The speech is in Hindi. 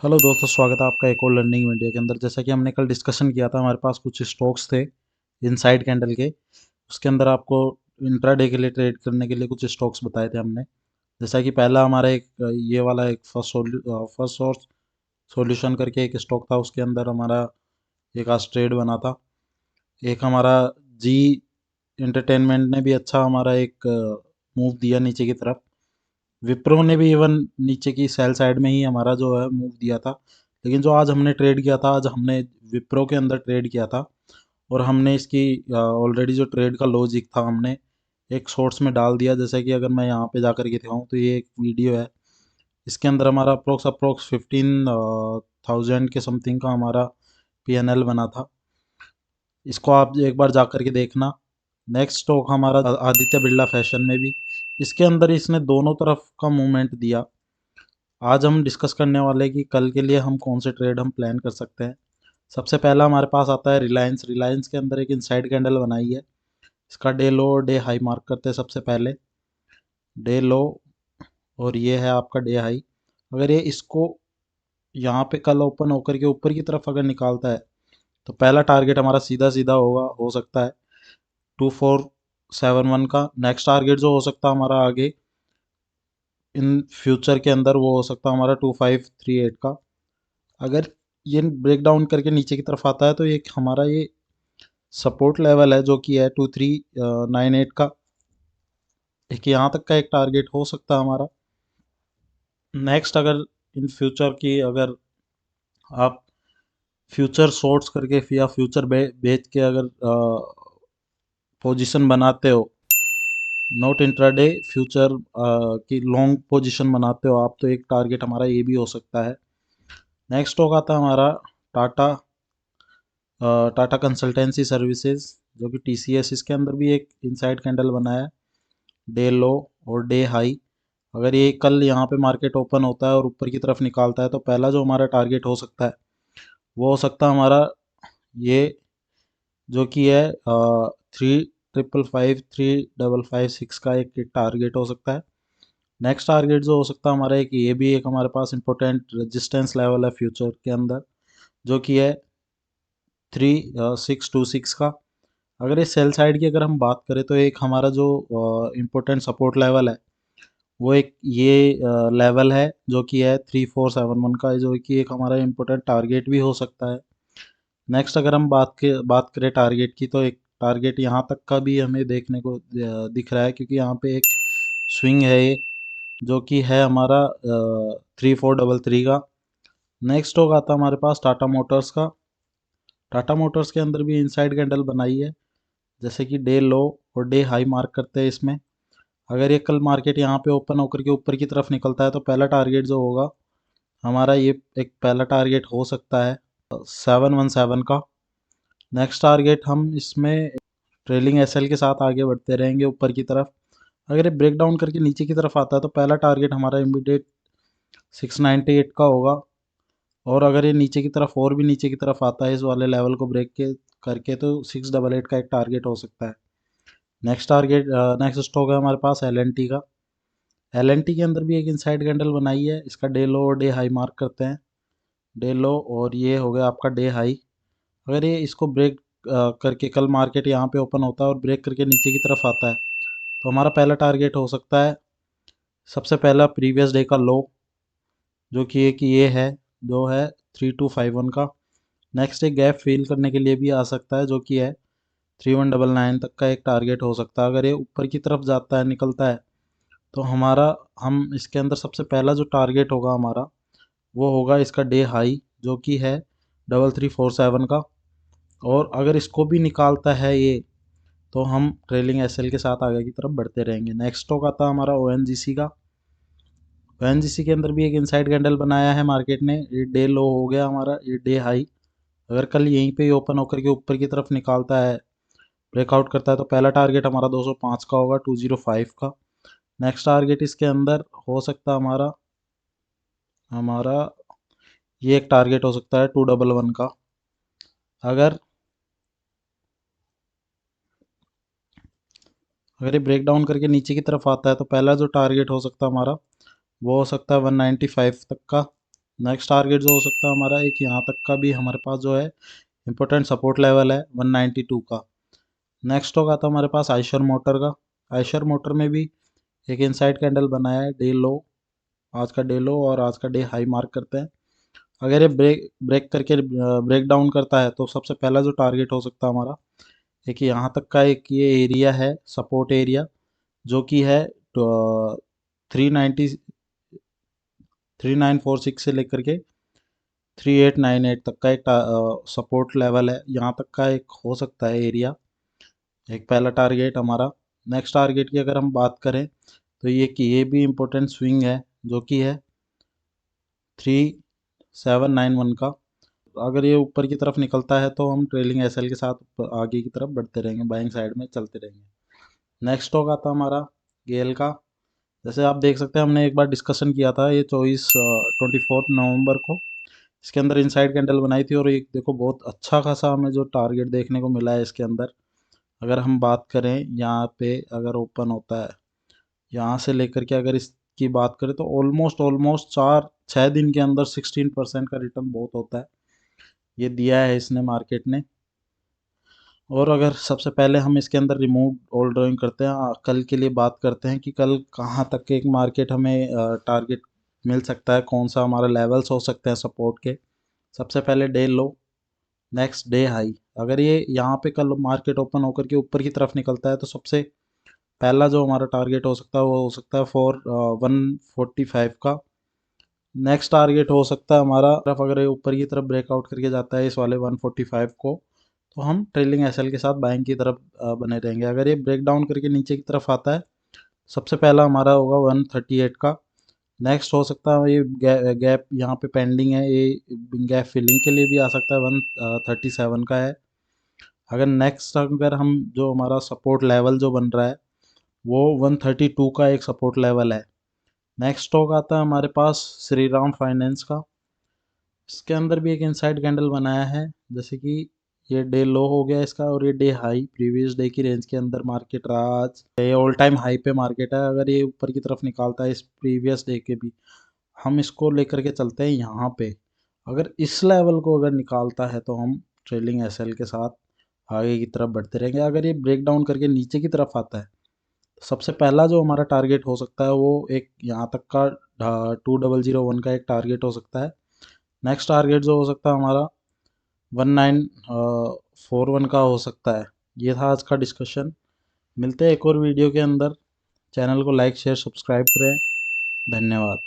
हेलो दोस्तों, स्वागत है आपका एक और लर्निंग वीडियो के अंदर। जैसा कि हमने कल डिस्कशन किया था, हमारे पास कुछ स्टॉक्स थे इनसाइड कैंडल के। उसके अंदर आपको इंट्राडे के लिए ट्रेड करने के लिए कुछ स्टॉक्स बताए थे हमने। जैसा कि पहला हमारा एक ये वाला एक फर्स्ट सोर्स सॉल्यूशन करके एक स्टॉक था, उसके अंदर हमारा एक आज ट्रेड बना था। एक हमारा जी एंटरटेनमेंट ने भी अच्छा हमारा एक मूव दिया नीचे की तरफ। विप्रो ने भी इवन नीचे की सेल साइड में ही हमारा जो है मूव दिया था। लेकिन जो आज हमने ट्रेड किया था, आज हमने विप्रो के अंदर ट्रेड किया था। और हमने इसकी ऑलरेडी जो ट्रेड का लॉजिक था, हमने एक शॉर्ट्स में डाल दिया। जैसे कि अगर मैं यहाँ पे जाकर के दिखाऊँ तो ये एक वीडियो है। इसके अंदर हमारा अप्रोक्स 15,000 के समथिंग का हमारा PNL बना था। इसको आप एक बार जा कर के देखना। नेक्स्ट स्टॉक हमारा आदित्य बिरला फैशन में भी, इसके अंदर इसने दोनों तरफ का मूवमेंट दिया। आज हम डिस्कस करने वाले हैं कि कल के लिए हम कौन से ट्रेड हम प्लान कर सकते हैं। सबसे पहला हमारे पास आता है रिलायंस। रिलायंस के अंदर एक इनसाइड कैंडल बनाई है। इसका डे लो और डे हाई मार्क करते हैं। सबसे पहले डे लो और ये है आपका डे हाई। अगर ये इसको यहाँ पे कल ओपन होकर के ऊपर की तरफ अगर निकालता है तो पहला टारगेट हमारा सीधा सीधा होगा, हो सकता है 2471 का। नेक्स्ट टारगेट जो हो सकता है हमारा आगे इन फ्यूचर के अंदर, वो हो सकता है हमारा 2538 का। अगर ये ब्रेक डाउन करके नीचे की तरफ आता है तो एक हमारा ये सपोर्ट लेवल है जो कि है 2398 का। एक यहाँ तक का एक टारगेट हो सकता है हमारा। नेक्स्ट अगर इन फ्यूचर की अगर आप फ्यूचर शॉर्ट्स करके या फ्यूचर बेच के अगर पोजीशन बनाते हो, नॉट इंट्राडे फ्यूचर की लॉन्ग पोजीशन बनाते हो आप, तो एक टारगेट हमारा ये भी हो सकता है। नेक्स्ट स्टॉक आता है हमारा टाटा टाटा कंसल्टेंसी सर्विसेज, जो कि TCS। इसके अंदर भी एक इनसाइड कैंडल बना है, डे लो और डे हाई। अगर ये कल यहाँ पे मार्केट ओपन होता है और ऊपर की तरफ निकालता है तो पहला जो हमारा टारगेट हो सकता है वो हो सकता है हमारा ये, जो कि है 3,555,3,556 का एक टारगेट हो सकता है। नेक्स्ट टारगेट जो हो सकता है हमारा, एक ये भी एक हमारे पास इंपॉर्टेंट रेजिस्टेंस लेवल है फ्यूचर के अंदर, जो कि है 3,626 का। अगर ये सेल साइड की अगर हम बात करें तो एक हमारा जो इम्पोर्टेंट सपोर्ट लेवल है वो एक ये लेवल है, जो कि है 3471 का, जो कि एक हमारा इम्पोर्टेंट टारगेट भी हो सकता है। नेक्स्ट अगर हम बात करें टारगेट की, तो एक टारगेट यहाँ तक का भी हमें देखने को दिख रहा है, क्योंकि यहाँ पे एक स्विंग है ये, जो कि है हमारा 3433 का। नेक्स्ट होगा आता हमारे पास टाटा मोटर्स का। टाटा मोटर्स के अंदर भी इनसाइड कैंडल बनाई है, जैसे कि डे लो और डे हाई मार्क करते हैं इसमें। अगर ये कल मार्केट यहाँ पे ओपन होकर के ऊपर की तरफ निकलता है तो पहला टारगेट जो होगा हमारा, ये एक पहला टारगेट हो सकता है 717 का। नेक्स्ट टारगेट हम इसमें ट्रेलिंग SL के साथ आगे बढ़ते रहेंगे ऊपर की तरफ। अगर ये ब्रेक डाउन करके नीचे की तरफ आता है तो पहला टारगेट हमारा इमीडिएट 698 का होगा। और अगर ये नीचे की तरफ और भी नीचे की तरफ आता है इस वाले लेवल को ब्रेक के करके, तो 688 का एक टारगेट हो सकता है। नेक्स्ट स्टॉक है हमारे पास LNT का। LNT के अंदर भी एक इनसाइड कैंडल बनाई है। इसका डे लो और डे हाई मार्क करते हैं। डे लो और ये हो गया आपका डे हाई। अगर ये इसको ब्रेक करके कल मार्केट यहाँ पे ओपन होता है और ब्रेक करके नीचे की तरफ आता है तो हमारा पहला टारगेट हो सकता है सबसे पहला प्रीवियस डे का लो, जो कि ये है, जो है 3251 का। नेक्स्ट एक गैप फिल करने के लिए भी आ सकता है, जो कि है 3199 तक का एक टारगेट हो सकता है। अगर ये ऊपर की तरफ जाता है, निकलता है, तो हमारा हम इसके अंदर सबसे पहला जो टारगेट होगा हमारा वो होगा इसका डे हाई, जो कि है 3347 का। और अगर इसको भी निकालता है ये, तो हम ट्रेलिंग SL के साथ आगे की तरफ बढ़ते रहेंगे। नेक्स्ट स्टॉक आता है हमारा ONGC का। ONGC के अंदर भी एक इनसाइड कैंडल बनाया है मार्केट ने। ये डे लो हो गया हमारा, ये डे हाई। अगर कल यहीं पे ओपन होकर के ऊपर की तरफ निकालता है, ब्रेकआउट करता है, तो पहला टारगेट हमारा 205 का होगा, 205 का। नेक्स्ट टारगेट इसके अंदर हो सकता है हमारा हमारा ये एक टारगेट हो सकता है 211 का। अगर अगर ये ब्रेक डाउन करके नीचे की तरफ आता है तो पहला जो टारगेट हो सकता है हमारा वो हो सकता है 195 तक का। नेक्स्ट टारगेट जो हो सकता है हमारा, एक यहाँ तक का भी हमारे पास जो है इम्पोर्टेंट सपोर्ट लेवल है 192 का। नेक्स्ट होगा तो हमारे पास आयशर मोटर का। आयशर मोटर में भी एक इनसाइड कैंडल बनाया है, डे लो, आज का डे लो और आज का डे हाई मार्क करते हैं। अगर ये ब्रेक ब्रेक करके ब्रेक डाउन करता है तो सबसे पहला जो टारगेट हो सकता है हमारा, एक यहाँ तक का एक ये एरिया है सपोर्ट एरिया, जो कि है 390 3946 से लेकर के 3898 तक का एक सपोर्ट लेवल है, यहाँ तक का एक हो सकता है एरिया, एक पहला टारगेट हमारा। नेक्स्ट टारगेट की अगर हम बात करें तो ये कि ये भी इम्पोर्टेंट स्विंग है, जो कि है 3791 का। अगर ये ऊपर की तरफ निकलता है तो हम ट्रेलिंग एसएल के साथ आगे की तरफ बढ़ते रहेंगे, बाइंग साइड में चलते रहेंगे। नेक्स्ट होगा था हमारा गेल का। जैसे आप देख सकते हैं हमने एक बार डिस्कशन किया था ये 24 नवंबर को, इसके अंदर इनसाइड कैंडल बनाई थी और एक देखो बहुत अच्छा खासा हमें जो टारगेट देखने को मिला है इसके अंदर। अगर हम बात करें यहाँ पे अगर ओपन होता है यहाँ से लेकर के अगर इसकी बात करें तो ऑलमोस्ट ऑलमोस्ट 4-6 दिन के अंदर 16% का रिटर्न बहुत होता है, ये दिया है इसने मार्केट ने। और अगर सबसे पहले हम इसके अंदर रिमूव ऑल ड्राइंग करते हैं, कल के लिए बात करते हैं कि कल कहाँ तक के एक मार्केट हमें टारगेट मिल सकता है, कौन सा हमारा लेवल्स हो सकते हैं सपोर्ट के। सबसे पहले डे लो, नेक्स्ट डे हाई। अगर ये यहाँ पे कल मार्केट ओपन होकर के ऊपर की तरफ निकलता है तो सबसे पहला जो हमारा टारगेट हो सकता है वो हो सकता है 145 का। नेक्स्ट टारगेट हो सकता है हमारा तरफ, अगर ये ऊपर की तरफ ब्रेकआउट करके जाता है इस वाले 145 को, तो हम ट्रेलिंग एसएल के साथ बाइंग की तरफ बने रहेंगे। अगर ये ब्रेक डाउन करके नीचे की तरफ आता है, सबसे पहला हमारा होगा 138 का। नेक्स्ट हो सकता है ये गैप यहाँ पे पेंडिंग है, ये गैप फिलिंग के लिए भी आ सकता है, 137 का है। अगर नेक्स्ट अगर हम जो हमारा सपोर्ट लेवल जो बन रहा है वो 132 का एक सपोर्ट लेवल है। नेक्स्ट स्टॉक आता है हमारे पास श्री राम फाइनेंस का। इसके अंदर भी एक इनसाइड कैंडल बनाया है, जैसे कि ये डे लो हो गया इसका और ये डे हाई, प्रीवियस डे की रेंज के अंदर मार्केट रहा आज, ये ऑल टाइम हाई पे मार्केट है। अगर ये ऊपर की तरफ निकालता है इस प्रीवियस डे के भी, हम इसको लेकर के चलते हैं यहाँ पे। अगर इस लेवल को अगर निकालता है तो हम ट्रेलिंग एसएल के साथ आगे की तरफ बढ़ते रहेंगे। अगर ये ब्रेक डाउन करके नीचे की तरफ आता है तो सबसे पहला जो हमारा टारगेट हो सकता है वो एक यहाँ तक का 2001 का एक टारगेट हो सकता है। नेक्स्ट टारगेट जो हो सकता है हमारा 1941 का हो सकता है। ये था आज का डिस्कशन। मिलते हैं एक और वीडियो के अंदर। चैनल को लाइक शेयर सब्सक्राइब करें। धन्यवाद।